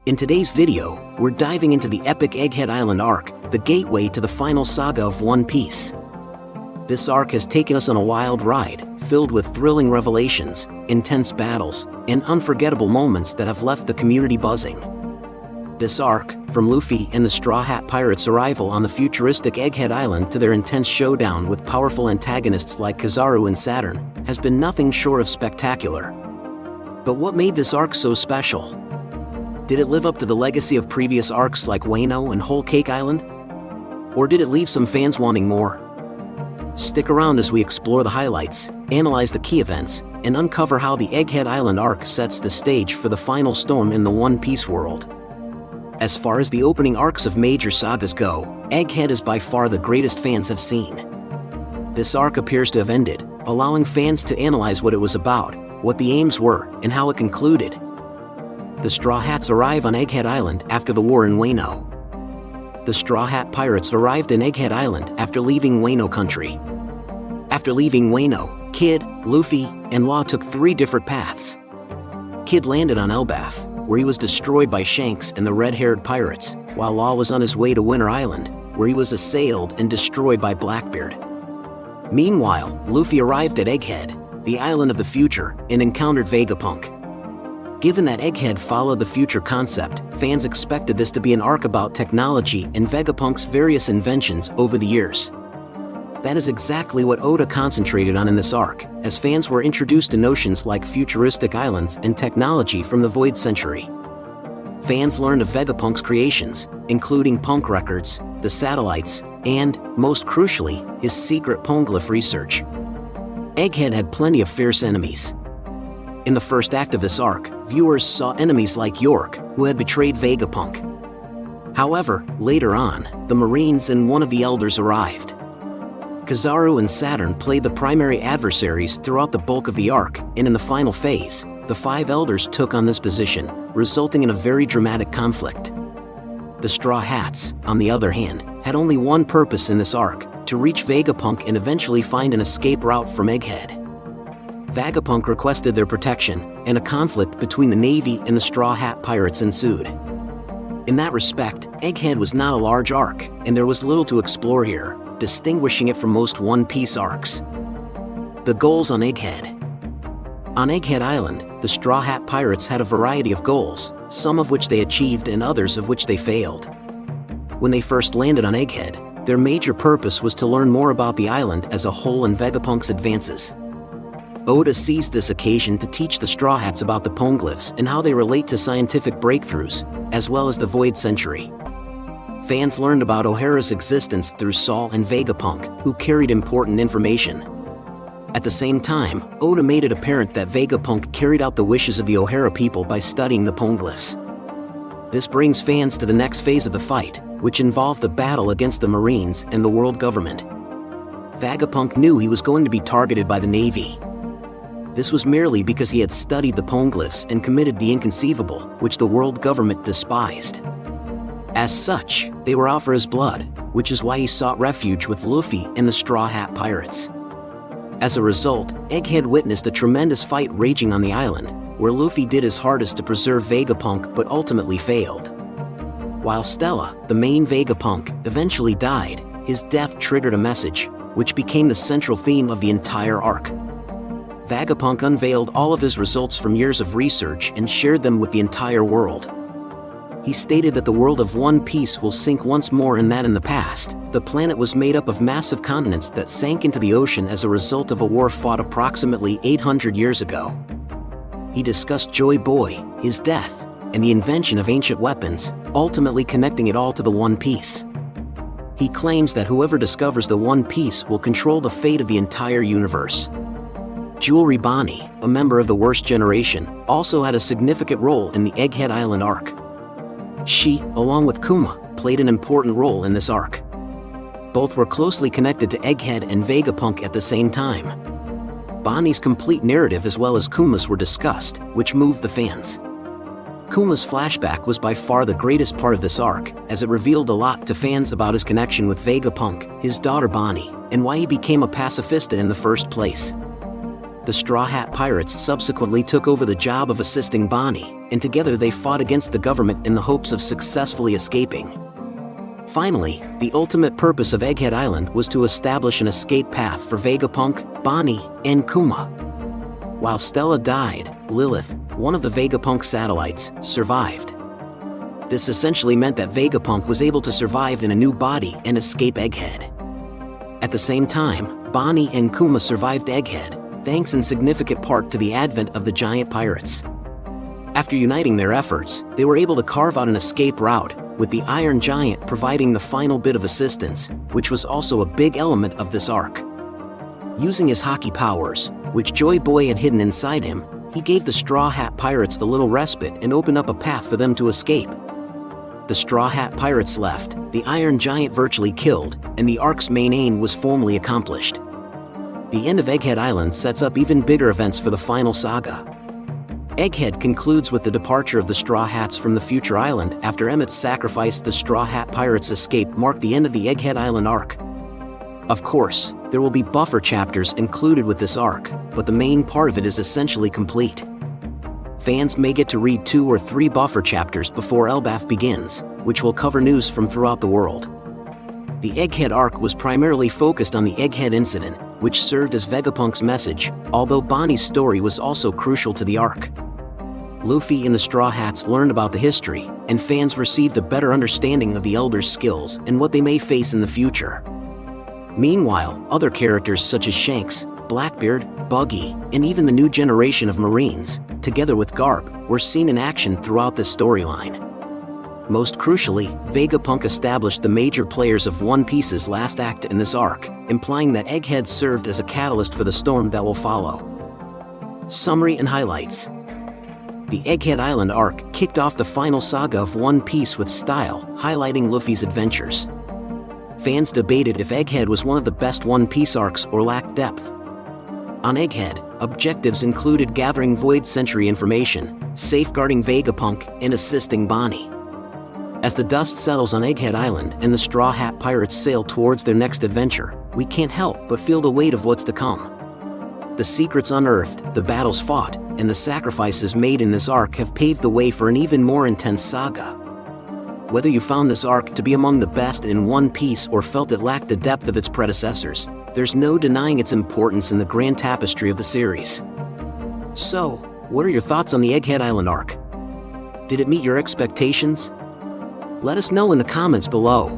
In today's video, we're diving into the epic Egghead Island arc, the gateway to the final saga of One Piece. This arc has taken us on a wild ride, filled with thrilling revelations, intense battles, and unforgettable moments that have left the community buzzing. This arc, from Luffy and the Straw Hat Pirates' arrival on the futuristic Egghead Island to their intense showdown with powerful antagonists like Kizaru and Saturn, has been nothing short of spectacular. But what made this arc so special? Did it live up to the legacy of previous arcs like Wano and Whole Cake Island? Or did it leave some fans wanting more? Stick around as we explore the highlights, analyze the key events, and uncover how the Egghead Island arc sets the stage for the final storm in the One Piece world. As far as the opening arcs of major sagas go, Egghead is by far the greatest fans have seen. This arc appears to have ended, allowing fans to analyze what it was about, what the aims were, and how it concluded. The Straw Hats arrive on Egghead Island after the war in Wano. The Straw Hat Pirates arrived in Egghead Island after leaving Wano country. After leaving Wano, Kid, Luffy, and Law took three different paths. Kid landed on Elbaf, where he was destroyed by Shanks and the red-haired pirates, while Law was on his way to Winter Island, where he was assailed and destroyed by Blackbeard. Meanwhile, Luffy arrived at Egghead, the island of the future, and encountered Vegapunk. Given that Egghead followed the future concept, fans expected this to be an arc about technology and Vegapunk's various inventions over the years. That is exactly what Oda concentrated on in this arc, as fans were introduced to notions like futuristic islands and technology from the Void Century. Fans learned of Vegapunk's creations, including Punk Records, the satellites, and, most crucially, his secret Poneglyph research. Egghead had plenty of fierce enemies. In the first act of this arc, viewers saw enemies like York, who had betrayed Vegapunk. However, later on, the Marines and one of the Elders arrived. Kizaru and Saturn played the primary adversaries throughout the bulk of the arc, and in the final phase, the five Elders took on this position, resulting in a very dramatic conflict. The Straw Hats, on the other hand, had only one purpose in this arc, to reach Vegapunk and eventually find an escape route from Egghead. Vegapunk requested their protection, and a conflict between the Navy and the Straw Hat Pirates ensued. In that respect, Egghead was not a large arc, and there was little to explore here, distinguishing it from most One Piece arcs. The goals on Egghead. On Egghead Island, the Straw Hat Pirates had a variety of goals, some of which they achieved and others of which they failed. When they first landed on Egghead, their major purpose was to learn more about the island as a whole and Vegapunk's advances. Oda seized this occasion to teach the Straw Hats about the Poneglyphs and how they relate to scientific breakthroughs, as well as the Void Century. Fans learned about O'Hara's existence through Saul and Vegapunk, who carried important information. At the same time, Oda made it apparent that Vegapunk carried out the wishes of the O'Hara people by studying the Poneglyphs. This brings fans to the next phase of the fight, which involved the battle against the Marines and the world government. Vegapunk knew he was going to be targeted by the Navy. This was merely because he had studied the Poneglyphs and committed the inconceivable, which the world government despised. As such, they were out for his blood, which is why he sought refuge with Luffy and the Straw Hat Pirates. As a result, Egghead witnessed a tremendous fight raging on the island, where Luffy did his hardest to preserve Vegapunk but ultimately failed. While Stella, the main Vegapunk, eventually died, his death triggered a message, which became the central theme of the entire arc. Vegapunk unveiled all of his results from years of research and shared them with the entire world. He stated that the world of One Piece will sink once more and that in the past, the planet was made up of massive continents that sank into the ocean as a result of a war fought approximately 800 years ago. He discussed Joy Boy, his death, and the invention of ancient weapons, ultimately connecting it all to the One Piece. He claims that whoever discovers the One Piece will control the fate of the entire universe. Jewelry Bonnie, a member of the Worst Generation, also had a significant role in the Egghead Island arc. She, along with Kuma, played an important role in this arc. Both were closely connected to Egghead and Vegapunk at the same time. Bonnie's complete narrative as well as Kuma's were discussed, which moved the fans. Kuma's flashback was by far the greatest part of this arc, as it revealed a lot to fans about his connection with Vegapunk, his daughter Bonnie, and why he became a pacifista in the first place. The Straw Hat Pirates subsequently took over the job of assisting Bonnie, and together they fought against the government in the hopes of successfully escaping. Finally, the ultimate purpose of Egghead Island was to establish an escape path for Vegapunk, Bonnie, and Kuma. While Stella died, Lilith, one of the Vegapunk satellites, survived. This essentially meant that Vegapunk was able to survive in a new body and escape Egghead. At the same time, Bonnie and Kuma survived Egghead, thanks in significant part to the advent of the giant pirates. After uniting their efforts, they were able to carve out an escape route, with the Iron Giant providing the final bit of assistance, which was also a big element of this arc. Using his hockey powers, which Joy Boy had hidden inside him, he gave the Straw Hat Pirates the little respite and opened up a path for them to escape. The Straw Hat Pirates left, the Iron Giant virtually killed, and the arc's main aim was formally accomplished. The end of Egghead Island sets up even bigger events for the final saga. Egghead concludes with the departure of the Straw Hats from the future island after Emmett's sacrifice. The Straw Hat Pirates' escape marked the end of the Egghead Island arc. Of course, there will be buffer chapters included with this arc, but the main part of it is essentially complete. Fans may get to read 2 or 3 buffer chapters before Elbaf begins, which will cover news from throughout the world. The Egghead arc was primarily focused on the Egghead incident, which served as Vegapunk's message, although Bonnie's story was also crucial to the arc. Luffy and the Straw Hats learned about the history, and fans received a better understanding of the Elders' skills and what they may face in the future. Meanwhile, other characters such as Shanks, Blackbeard, Buggy, and even the new generation of Marines, together with Garp, were seen in action throughout this storyline. Most crucially, Vegapunk established the major players of One Piece's last act in this arc, implying that Egghead served as a catalyst for the storm that will follow. Summary and highlights. The Egghead Island arc kicked off the final saga of One Piece with style, highlighting Luffy's adventures. Fans debated if Egghead was one of the best One Piece arcs or lacked depth. On Egghead, objectives included gathering Void Century information, safeguarding Vegapunk, and assisting Bonnie. As the dust settles on Egghead Island and the Straw Hat Pirates sail towards their next adventure, we can't help but feel the weight of what's to come. The secrets unearthed, the battles fought, and the sacrifices made in this arc have paved the way for an even more intense saga. Whether you found this arc to be among the best in One Piece or felt it lacked the depth of its predecessors, there's no denying its importance in the grand tapestry of the series. So, what are your thoughts on the Egghead Island arc? Did it meet your expectations? Let us know in the comments below.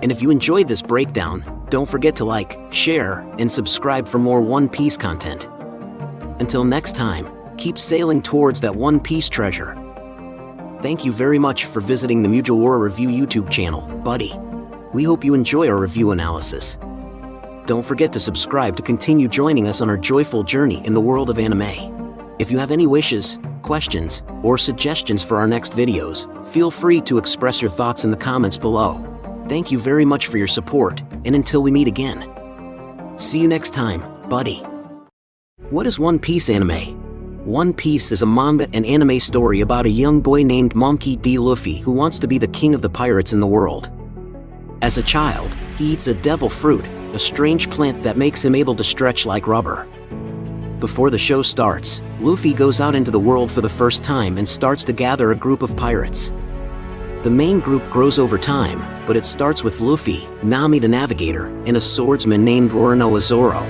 And if you enjoyed this breakdown, don't forget to like, share, and subscribe for more One Piece content. Until next time, keep sailing towards that One Piece treasure. Thank you very much for visiting the Mugiwara Review YouTube channel, buddy. We hope you enjoy our review analysis. Don't forget to subscribe to continue joining us on our joyful journey in the world of anime. If you have any wishes, questions, or suggestions for our next videos, feel free to express your thoughts in the comments below. Thank you very much for your support, and until we meet again. See you next time, buddy. What is One Piece anime? One Piece is a manga and anime story about a young boy named Monkey D. Luffy who wants to be the king of the pirates in the world. As a child, he eats a devil fruit, a strange plant that makes him able to stretch like rubber. Before the show starts, Luffy goes out into the world for the first time and starts to gather a group of pirates. The main group grows over time, but it starts with Luffy, Nami the Navigator, and a swordsman named Roronoa Zoro.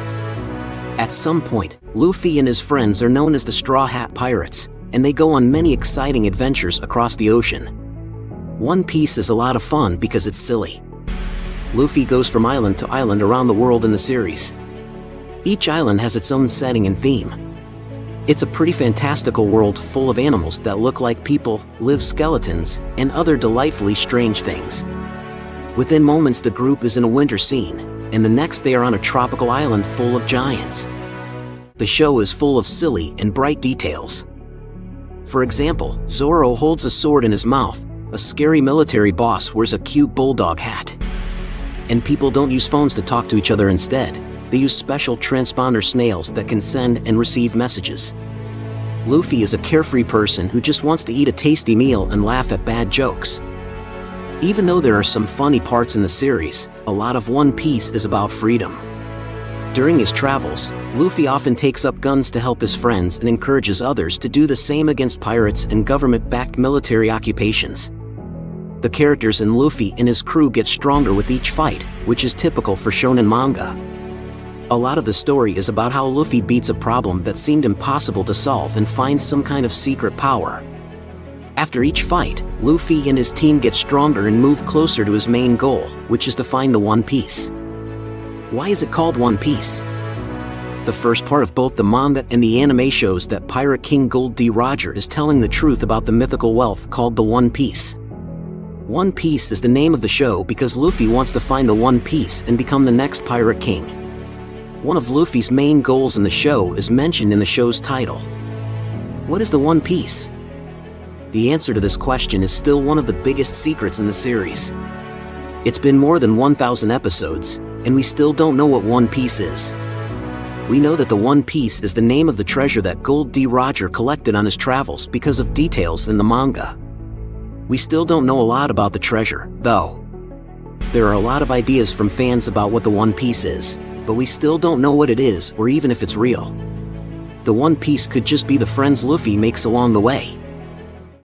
At some point, Luffy and his friends are known as the Straw Hat Pirates, and they go on many exciting adventures across the ocean. One Piece is a lot of fun because it's silly. Luffy goes from island to island around the world in the series. Each island has its own setting and theme. It's a pretty fantastical world full of animals that look like people, live skeletons, and other delightfully strange things. Within moments the group is in a winter scene, and the next they are on a tropical island full of giants. The show is full of silly and bright details. For example, Zoro holds a sword in his mouth, a scary military boss wears a cute bulldog hat. And people don't use phones to talk to each other instead. They use special transponder snails that can send and receive messages. Luffy is a carefree person who just wants to eat a tasty meal and laugh at bad jokes. Even though there are some funny parts in the series, a lot of One Piece is about freedom. During his travels, Luffy often takes up guns to help his friends and encourages others to do the same against pirates and government-backed military occupations. The characters in Luffy and his crew get stronger with each fight, which is typical for shonen manga. A lot of the story is about how Luffy beats a problem that seemed impossible to solve and finds some kind of secret power. After each fight, Luffy and his team get stronger and move closer to his main goal, which is to find the One Piece. Why is it called One Piece? The first part of both the manga and the anime shows that Pirate King Gold D. Roger is telling the truth about the mythical wealth called the One Piece. One Piece is the name of the show because Luffy wants to find the One Piece and become the next Pirate King. One of Luffy's main goals in the show is mentioned in the show's title. What is the One Piece? The answer to this question is still one of the biggest secrets in the series. It's been more than 1,000 episodes, and we still don't know what One Piece is. We know that the One Piece is the name of the treasure that Gold D. Roger collected on his travels because of details in the manga. We still don't know a lot about the treasure, though. There are a lot of ideas from fans about what the One Piece is, but we still don't know what it is or even if it's real. The One Piece could just be the friends Luffy makes along the way.